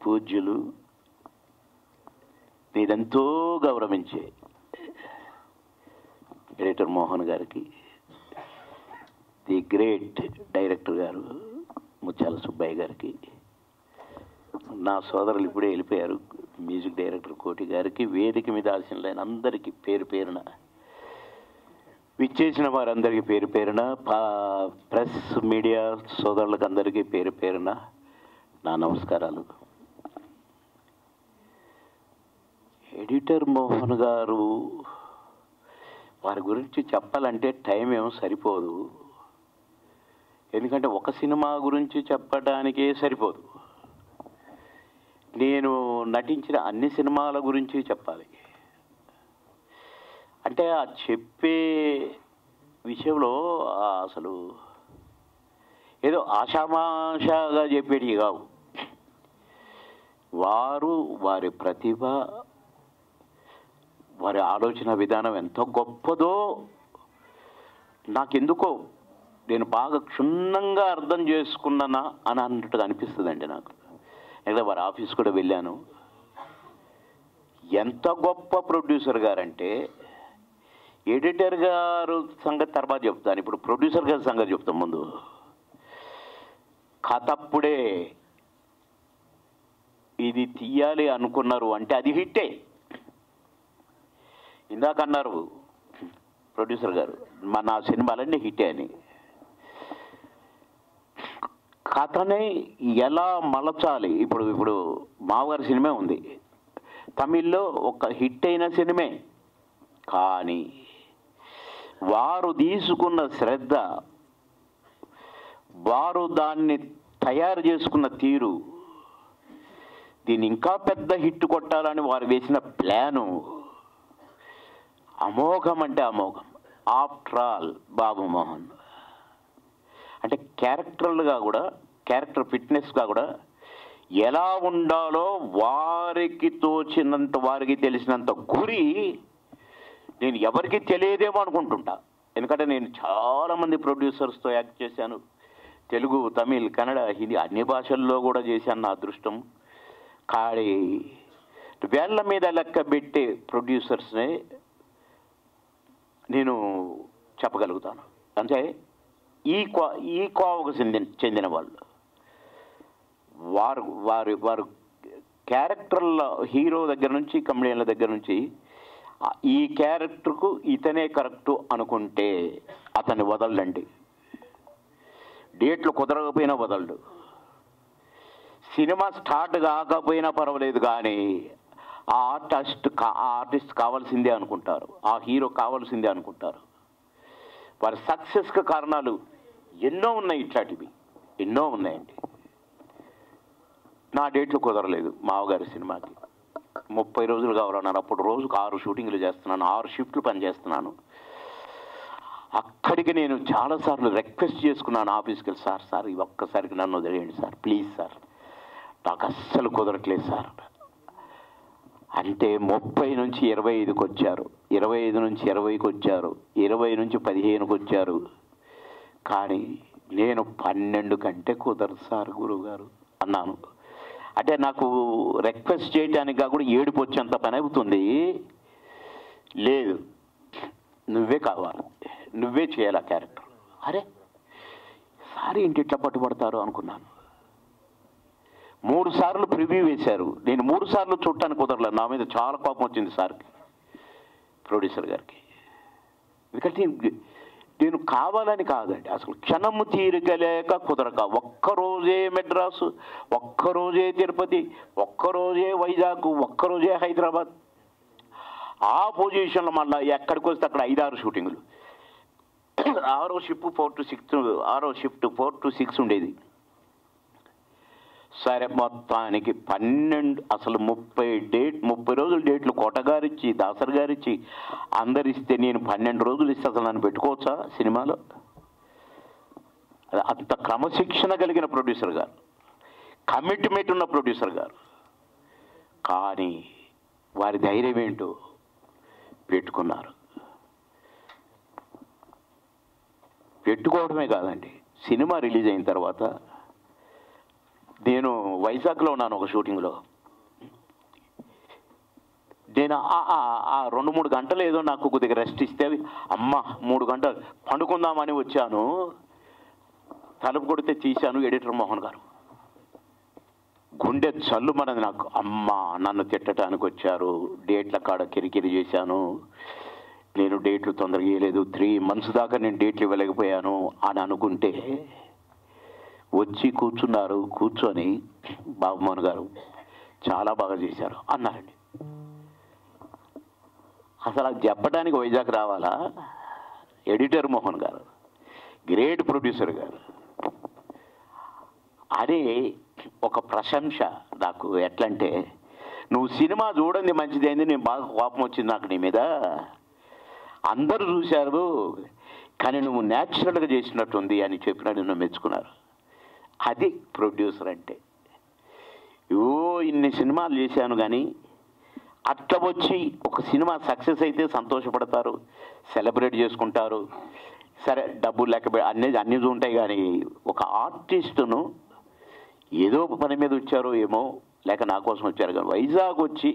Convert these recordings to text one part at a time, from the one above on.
పూజ్యులు, నేనెంతో గౌరవించే ఎడిటర్ మోహన్ గారికి, ది గ్రేట్ డైరెక్టర్ గారు ముత్యాల సుబ్బయ్య గారికి, నా సోదరులు ఇప్పుడే వెళ్ళిపోయారు మ్యూజిక్ డైరెక్టర్ కోటి గారికి, వేదిక మీద ఆశీనులైన అందరికీ పేరు పేరున, విచ్చేసిన వారందరికీ పేరు పేరున, ప్రెస్ మీడియా సోదరులకు అందరికీ పేరు పేరున నా నమస్కారాలు. ఎడిటర్ మోహన్ గారు వారి గురించి చెప్పాలంటే టైం ఏమో సరిపోదు. ఎందుకంటే ఒక సినిమా గురించి చెప్పడానికే సరిపోదు. నేను నటించిన అన్ని సినిమాల గురించి చెప్పాలి. అంటే ఆ చెప్పే విషయంలో అసలు ఏదో ఆషామాషాగా చెప్పేటివి కావు. వారు, వారి ప్రతిభ, వారి ఆలోచన విధానం ఎంత గొప్పదో నాకెందుకో నేను బాగా క్షుణ్ణంగా అర్థం చేసుకున్నానా అని అన్నట్టుగా అనిపిస్తుందండి నాకు. లేదా వారి ఆఫీస్ కూడా వెళ్ళాను. ఎంత గొప్ప ప్రొడ్యూసర్ గారంటే, ఎడిటర్ గారు సంగతి తర్వాత చెప్తాను, ఇప్పుడు ప్రొడ్యూసర్ గారి సంగతి చెప్తాం. ముందు కథ అప్పుడే ఇది తీయాలి అనుకున్నారు అంటే అది హిట్టే. ఇందాక అన్నారు ప్రొడ్యూసర్ గారు నా సినిమాలన్నీ హిట్టే అని. కథని ఎలా మలచాలి, ఇప్పుడు మావగారి సినిమా ఉంది, తమిళ్లో ఒక హిట్ అయిన సినిమే, కానీ వారు తీసుకున్న శ్రద్ధ, వారు దాన్ని తయారు చేసుకున్న తీరు, దీన్ని ఇంకా పెద్ద హిట్ కొట్టాలని వారు వేసిన ప్లాను అమోఘం అంటే అమోఘం. ఆఫ్టర్ ఆల్ బాబు మోహన్ అంటే క్యారెక్టర్లుగా కూడా, క్యారెక్టర్ ఫిట్నెస్గా కూడా ఎలా ఉండాలో వారికి తోచినంత, వారికి తెలిసినంత గురి నేను ఎవరికి తెలియదేమో అనుకుంటుంటా. ఎందుకంటే నేను చాలామంది ప్రొడ్యూసర్స్తో యాక్ట్ చేశాను. తెలుగు, తమిళ్, కన్నడ, హిందీ అన్ని భాషల్లో కూడా చేశాను. నా అదృష్టం. కానీ వేళ్ల మీద లెక్క పెట్టే ప్రొడ్యూసర్స్నే నేను చెప్పగలుగుతాను. అంటే ఈ కోవకు చెందిన వాళ్ళు, వారు క్యారెక్టర్ల హీరో దగ్గర నుంచి, కమెడియన్ల దగ్గర నుంచి ఈ క్యారెక్టర్కు ఇతనే కరెక్టు అనుకుంటే అతన్ని వదలండి. డేట్లు కుదరకపోయినా వదలడు. సినిమా స్టార్ట్ కాకపోయినా పర్వాలేదు, కానీ ఆ ఆర్టిస్ట్ కావాల్సిందే అనుకుంటారు, ఆ హీరో కావాల్సిందే అనుకుంటారు. వారి సక్సెస్కి కారణాలు ఎన్నో ఉన్నాయి, ఇట్లాంటివి ఎన్నో ఉన్నాయండి. నా డేట్లు కుదరలేదు మావగారి సినిమాకి. 30 రోజులు కావాలన్నారు. అప్పుడు రోజుకు 6 షూటింగ్లు చేస్తున్నాను, 6 షిఫ్ట్లు పనిచేస్తున్నాను. అక్కడికి నేను చాలాసార్లు రిక్వెస్ట్ చేసుకున్నాను ఆఫీస్కి వెళ్ళి, సార్ ఈ ఒక్కసారికి నన్ను వదిలేయండి సార్, ప్లీజ్ సార్, నాకు అస్సలు కుదరట్లేదు సార్ అంటే 30 నుంచి 25కి వచ్చారు, 25 నుంచి 20కి వచ్చారు, 20 నుంచి 15కి వచ్చారు. కానీ నేను 12 కంటే కుదరదు సార్ గురువుగారు అన్నాను. అంటే నాకు రిక్వెస్ట్ చేయడానికి కాకుండా ఏడుపు వచ్చేంత పని అవుతుంది. లేదు, నువ్వే కావాలి, నువ్వే చేయాలి ఆ క్యారెక్టర్. అరే సార్ ఏంటి ఇట్లా పట్టుబడతారు అనుకున్నాను. 3 సార్లు ప్రివ్యూ వేశారు. నేను 3 సార్లు చూడటానికి కుదరలేదు. నా మీద చాలా కోపం వచ్చింది సార్కి, ప్రొడ్యూసర్ గారికి. ఎందుకంటే నేను కావాలని కాదండి, అసలు క్షణము తీరికలేక కుదరక, ఒక్కరోజే మెడ్రాసు, ఒక్కరోజే తిరుపతి, ఒక్కరోజే వైజాగ్, ఒక్కరోజే హైదరాబాద్. ఆ పొజిషన్లో మళ్ళీ ఎక్కడికి వస్తే అక్కడ 5-6 షూటింగులు. 6వ షిఫ్ట్ 4 to 6 ఉండేది. సరే మొత్తానికి 12, అసలు 30 రోజులు డేట్లు కోటగారిచ్చి, దాసర్ గారిచ్చి అందరిస్తే నేను 12 రోజులు ఇస్తే అసలు నన్ను పెట్టుకోవచ్చా సినిమాలో? అంత క్రమశిక్షణ కలిగిన ప్రొడ్యూసర్ గారు, కమిట్మెంట్ ఉన్న ప్రొడ్యూసర్ గారు. కానీ వారి ధైర్యం ఏంటో పెట్టుకున్నారు. పెట్టుకోవడమే కాదండి, సినిమా రిలీజ్ అయిన తర్వాత నేను వైజాగ్లో ఉన్నాను ఒక షూటింగ్లో. నేను 2-3 గంటలు ఏదో నాకు కొద్దిగా రెస్ట్ ఇస్తే అమ్మ 3 గంటలు పండుకుందామని వచ్చాను. తలుపు కొడితే తీశాను, ఎడిటర్ మోహన్ గారు. గుండె చల్లు మనది నాకు. అమ్మ నన్ను తిట్టడానికి వచ్చారు, డేట్ల కాడ కిరికిరి చేశాను, నేను డేట్లు తొందరగా ఇవ్వలేదు, 3 months దాకా నేను డేట్లు ఇవ్వలేకపోయాను అని అనుకుంటే వచ్చి కూర్చున్నారు. కూర్చొని బాబుమోహన్ గారు చాలా బాగా చేశారు అన్నారండి. అసలు అది చెప్పడానికి వైజాగ్ రావాలా? ఎడిటర్ మోహన్ గారు, గ్రేట్ ప్రొడ్యూసర్ గారు అదే ఒక ప్రశంస నాకు. ఎట్లంటే, నువ్వు సినిమా చూడండి మంచిదైంది, నేను బాగా కోపం వచ్చింది నాకు నీ మీద, అందరూ చూశారు కానీ నువ్వు న్యాచురల్గా చేసినట్టుంది అని చెప్పినా నిన్ను మెచ్చుకున్నారు. అది ప్రొడ్యూసర్ అంటే. ఇన్ని సినిమాలు చేశాను కానీ అట్లా వచ్చి ఒక సినిమా సక్సెస్ అయితే సంతోషపడతారు, సెలబ్రేట్ చేసుకుంటారు, సరే డబ్బులు లేకపోతే అన్నీ ఉంటాయి. కానీ ఒక ఆర్టిస్టును ఏదో పని మీద వచ్చారో ఏమో, లేక నా కోసం వచ్చారు కానీ వైజాగ్ వచ్చి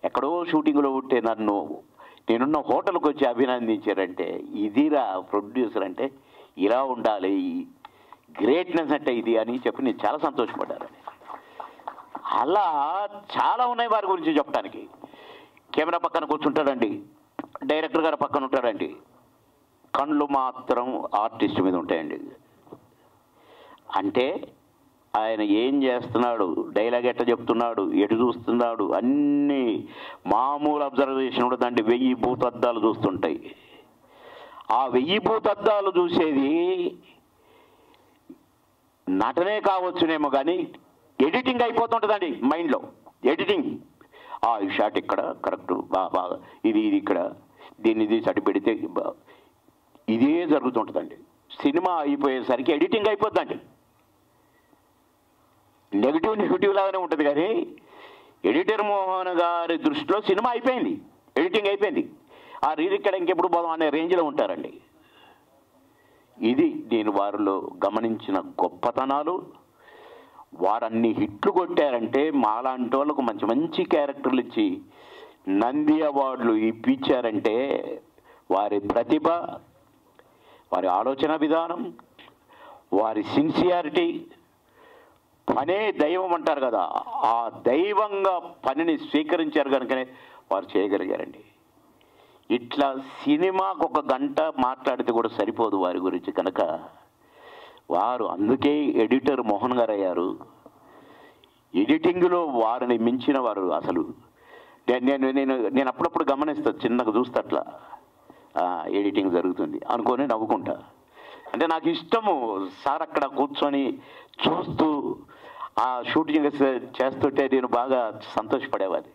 ఎక్కడో షూటింగ్లో ఉంటే నన్ను నేనున్న హోటల్కి వచ్చి అభినందించారంటే ఇదిరా ప్రొడ్యూసర్ అంటే, ఇలా ఉండాలి, గ్రేట్నెస్ అంటే ఇది అని చెప్పి నేను చాలా సంతోషపడ్డానండి. అలా చాలా ఉన్నాయి వారి గురించి చెప్పడానికి. కెమెరా పక్కన కూర్చుంటాడండి, డైరెక్టర్ గారు పక్కన ఉంటాడండి, కళ్ళు మాత్రం ఆర్టిస్ట్ మీద ఉంటాయండి. అంటే ఆయన ఏం చేస్తున్నాడు, డైలాగ్ ఎట్లా చెప్తున్నాడు, ఎటు చూస్తున్నాడు, అన్నీ మామూలు అబ్జర్వేషన్ ఉండదండి. 1000 భూతద్దాలు చూస్తుంటాయి. ఆ 1000 భూతద్దాలు చూసేది నటనే కావచ్చునేమో కానీ ఎడిటింగ్ అయిపోతుంటుందండి మైండ్లో. ఎడిటింగ్, ఈ షాట్ ఇక్కడ కరెక్ట్, బాగా ఇది ఇక్కడ, దీన్ని ఇది సటి పెడితే ఇదే జరుగుతుంటుందండి. సినిమా అయిపోయేసరికి ఎడిటింగ్ అయిపోద్దండి. నెగిటివ్ లాగానే ఉంటుంది కానీ ఎడిటర్ మోహన్ గారి దృష్టిలో సినిమా అయిపోయింది, ఎడిటింగ్ అయిపోయింది, ఆ రీరిక్కడ ఇంకెప్పుడు పోదాం అనే రేంజ్లో ఉంటారండి. ఇది నేను వారిలో గమనించిన గొప్పతనాలు. వారన్ని హిట్లు కొట్టారంటే మాలాంటి వాళ్ళకు మంచి మంచి క్యారెక్టర్లు ఇచ్చి నంది అవార్డులు ఇప్పించారంటే వారి ప్రతిభ, వారి ఆలోచన విధానం, వారి సిన్సియారిటీ, పనే దైవం అంటారు కదా, ఆ దైవంగా పనిని స్వీకరించారు కనుకనే వారు చేయగలిగారండి. ఇట్లా సినిమాకు 1 గంట మాట్లాడితే కూడా సరిపోదు వారి గురించి కనుక వారు అందుకే ఎడిటర్ మోహన్ గారు అయ్యారు. ఎడిటింగ్లో వారిని మించిన వారు అసలు నేను అప్పుడప్పుడు గమనిస్తా, చిన్నగా చూస్తా, అట్లా ఎడిటింగ్ జరుగుతుంది అనుకొని నవ్వుకుంటా. అంటే నాకు ఇష్టము సార్ అక్కడ కూర్చొని చూస్తూ ఆ షూటింగ్ చేస్తుంటే నేను బాగా సంతోషపడేవాడిని.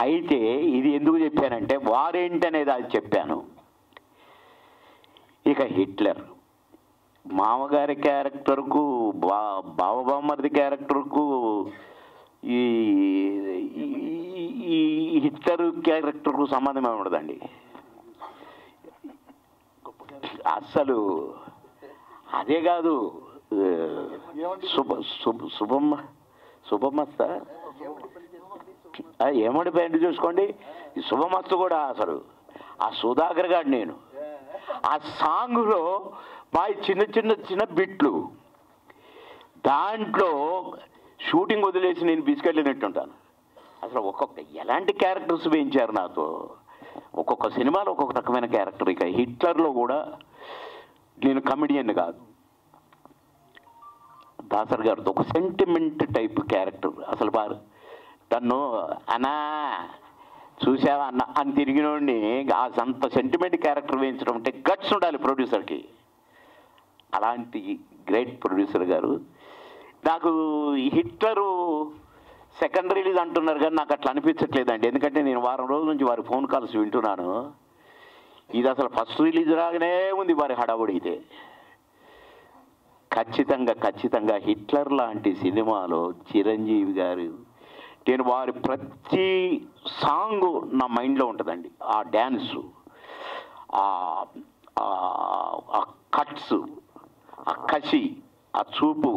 అయితే ఇది ఎందుకు చెప్పానంటే వారేంటనేది అది చెప్పాను. ఇక హిట్లర్ మామగారి క్యారెక్టర్కు, బావబామ్మర్ది క్యారెక్టర్కు ఈ హిట్లర్ క్యారెక్టర్కు సంబంధం ఉండదండి అస్సలు. అదే కాదు, శుభమస్త ఏమడి పెయింట్ చూసుకోండి, శుభమస్తు కూడా అసలు ఆ సుధాకర్ గారు. నేను ఆ సాంగ్లో మా చిన్న బిట్లు, దాంట్లో షూటింగ్ వదిలేసి నేను బిస్కెళ్ళినట్టుంటాను. అసలు ఎలాంటి క్యారెక్టర్స్ వేయించారు నాతో, ఒక్కొక్క సినిమాలో ఒక్కొక్క రకమైన క్యారెక్టర్. ఇక హిట్లర్లో కూడా నేను కమెడియన్ కాదు, దాసర్ గారితో ఒక సెంటిమెంట్ టైప్ క్యారెక్టర్. అసలు వారు తను అన్నా చూసావా అన్న అని తిరిగినోడిని అంత సెంటిమెంట్ క్యారెక్టర్ వేయించడం అంటే గట్స్ ఉండాలి ప్రొడ్యూసర్కి. అలాంటి గ్రేట్ ప్రొడ్యూసర్ గారు. నాకు ఈ హిట్లరు సెకండ్ రిలీజ్ అంటున్నారు కానీ నాకు అట్లా అనిపించట్లేదండి. ఎందుకంటే నేను వారం రోజుల నుంచి వారి ఫోన్ కాల్స్ వింటున్నాను. ఇది అసలు ఫస్ట్ రిలీజ్ రాగానే ఉంది వారి హడావుడి. అయితే ఖచ్చితంగా హిట్లర్ లాంటి సినిమాలో చిరంజీవి గారు, నేను వారి ప్రతి సాంగ్ నా మైండ్లో ఉంటుందండి. ఆ డ్యాన్సు, ఆ కట్స్, ఆ కసి, ఆ చూపు,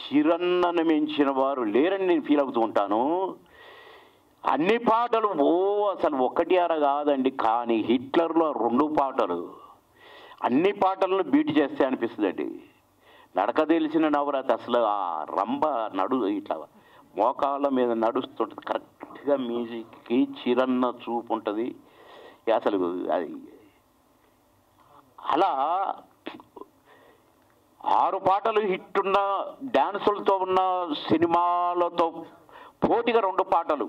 చిరన్నను మించిన వారు లేరని నేను ఫీల్ అవుతూ ఉంటాను. అన్ని పాటలు అసలు ఒకటి అర కాదండి, కానీ హిట్లర్లో 2 పాటలు అన్ని పాటలను బీట్ చేస్తే అనిపిస్తుందండి. నడక తెలిసిన నవరాత అసలు ఆ రంభ ఇట్లా మోకాళ్ళ మీద నడుస్తుంటుంది, కరెక్ట్గా మ్యూజిక్కి చిరన్న చూపు ఉంటుంది. అసలు అది అలా 6 పాటలు హిట్ ఉన్న డ్యాన్సులతో ఉన్న సినిమాలతో పోటీగా 2 పాటలు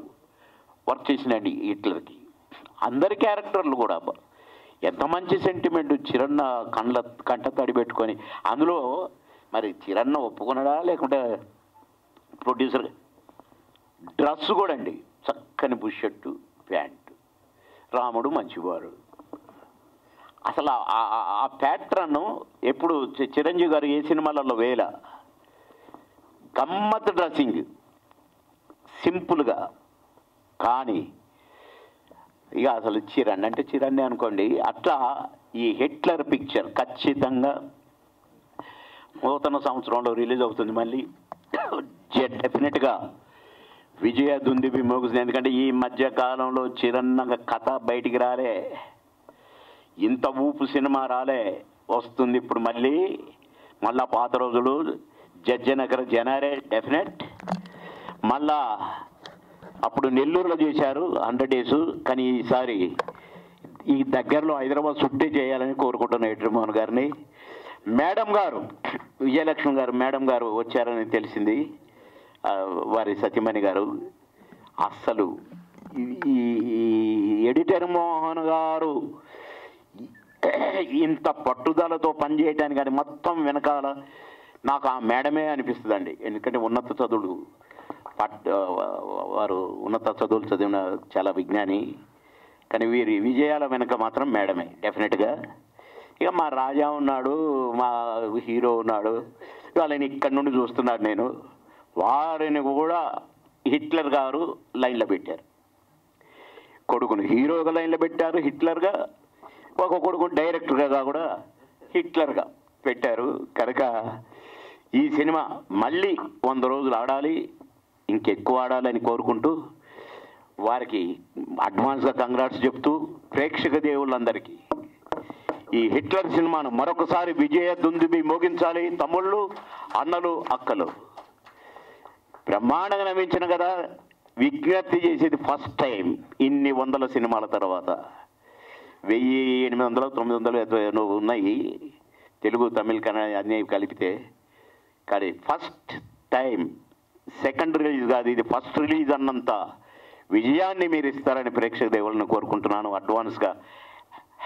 వర్క్ చేసినండి హిట్లర్కి. అందరి క్యారెక్టర్లు కూడా ఎంత మంచి సెంటిమెంట్, చిరన్న కంట తడి పెట్టుకొని. అందులో మరి చిరన్న ఒప్పుకున్నాడా లేకుంటే ప్రొడ్యూసర్? డ్రెస్ కూడా అండి, చక్కని బుషర్టు ప్యాంటు, రాముడు మంచివాడు. అసలు ఆ ప్యాట్రన్ ఎప్పుడు చిరంజీవి గారు ఏ సినిమాలలో వేల గమ్మత్ డ్రెస్సింగ్ సింపుల్గా. కానీ ఇక అసలు చిరణ్ అంటే చిరణ్ అనుకోండి. అట్లా ఈ హిట్లర్ పిక్చర్ ఖచ్చితంగా నూతన సంవత్సరంలో రిలీజ్ అవుతుంది. మళ్ళీ డెఫినెట్గా విజయ దుందుబి మోగుతుంది. ఎందుకంటే ఈ మధ్య కాలంలో చిరన్న కథ బయటికి రాలే, ఇంత ఊపు సినిమా రాలే. వస్తుంది ఇప్పుడు మళ్ళా పాత రోజులు జడ్జనగర జనారే డెఫినెట్. మళ్ళా అప్పుడు నెల్లూరులో చేశారు 100 days, కానీ ఈసారి ఈ దగ్గరలో హైదరాబాద్ చుట్టే చేయాలని కోరుకుంటున్న ఎట్రమోహన్ గారిని. మేడం గారు, విజయలక్ష్మి గారు మేడం గారు వచ్చారని తెలిసింది, వారి సత్యమణి గారు. అస్సలు ఈ ఎడిటర్ మోహన్ గారు ఇంత పట్టుదలతో పనిచేయటానికి కానీ మొత్తం వెనకాల నాకు ఆ మేడమే అనిపిస్తుందండి. ఎందుకంటే వారు ఉన్నత చదువులు చదివిన చాలా విజ్ఞాని, కానీ వీరి విజయాల వెనక మాత్రం మేడమే డెఫినెట్గా. ఇక మా రాజా ఉన్నాడు, మా హీరో ఉన్నాడు, వాళ్ళని ఇక్కడి నుండి చూస్తున్నాడు నేను. వారిని కూడా హిట్లర్ గారు లైన్లో పెట్టారు. కొడుకును హీరోగా లైన్లో పెట్టారు హిట్లర్గా, ఒక కొడుకును డైరెక్టర్గా కూడా హిట్లర్గా పెట్టారు. కనుక ఈ సినిమా మళ్ళీ 100 రోజులు ఆడాలి, ఇంకెక్కువ ఆడాలని కోరుకుంటూ వారికి అడ్వాన్స్గా కంగ్రాట్స్ చెప్తూ ప్రేక్షక దేవుళ్ళందరికీ ఈ హిట్లర్ సినిమాను మరొకసారి విజయ దుందుబి మోగించాలి. తమ్ముళ్ళు, అన్నలు, అక్కలు బ్రహ్మాండంగా నమ్మించిన కదా. విజ్ఞప్తి చేసేది ఫస్ట్ టైం ఇన్ని 100 సినిమాల తర్వాత 1800 900 ఉన్నాయి తెలుగు తమిళ కన్నడ అన్నీ కలిపితే. కానీ ఫస్ట్ టైం, సెకండ్ రిలీజ్ కాదు ఇది, ఫస్ట్ రిలీజ్ అన్నంత విజయాన్ని మీరు ఇస్తారని ప్రేక్షక దేవుళ్ళని కోరుకుంటున్నాను. అడ్వాన్స్గా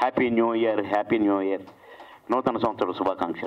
హ్యాపీ న్యూ ఇయర్, నూతన సంవత్సర శుభాకాంక్షలు.